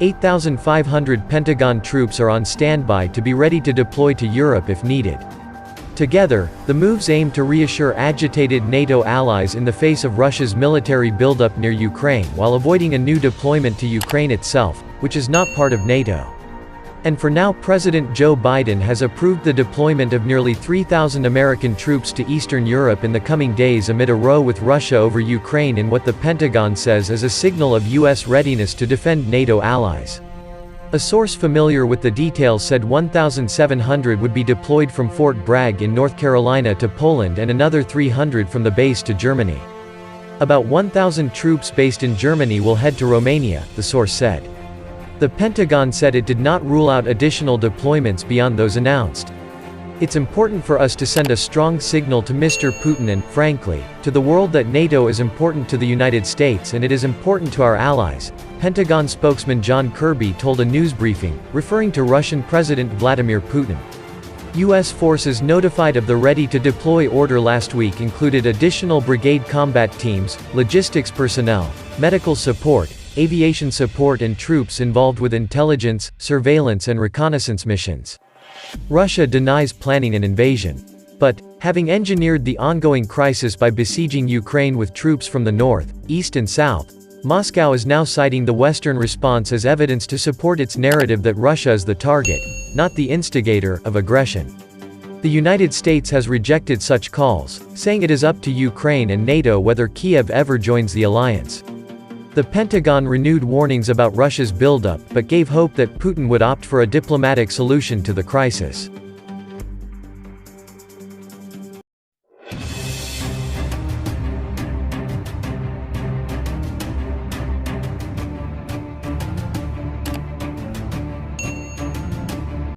8,500 Pentagon troops are on standby to be ready to deploy to Europe if needed. Together, the moves aim to reassure agitated NATO allies in the face of Russia's military buildup near Ukraine while avoiding a new deployment to Ukraine itself, which is not part of NATO. And for now, President Joe Biden has approved the deployment of nearly 3,000 American troops to Eastern Europe in the coming days amid a row with Russia over Ukraine in what the Pentagon says is a signal of U.S. readiness to defend NATO allies. A source familiar with the details said 1,700 would be deployed from Fort Bragg in North Carolina to Poland and another 300 from the base to Germany. About 1,000 troops based in Germany will head to Romania, the source said. The Pentagon said it did not rule out additional deployments beyond those announced. It's important for us to send a strong signal to Mr. Putin and, frankly, to the world that NATO is important to the United States and it is important to our allies, Pentagon spokesman John Kirby told a news briefing, referring to Russian President Vladimir Putin. U.S. forces notified of the ready-to-deploy order last week included additional brigade combat teams, logistics personnel, medical support, aviation support and troops involved with intelligence, surveillance and reconnaissance missions. Russia denies planning an invasion. But, having engineered the ongoing crisis by besieging Ukraine with troops from the north, east and south, Moscow is now citing the Western response as evidence to support its narrative that Russia is the target, not the instigator, of aggression. The United States has rejected such calls, saying it is up to Ukraine and NATO whether Kiev ever joins the alliance. The Pentagon renewed warnings about Russia's buildup but gave hope that Putin would opt for a diplomatic solution to the crisis.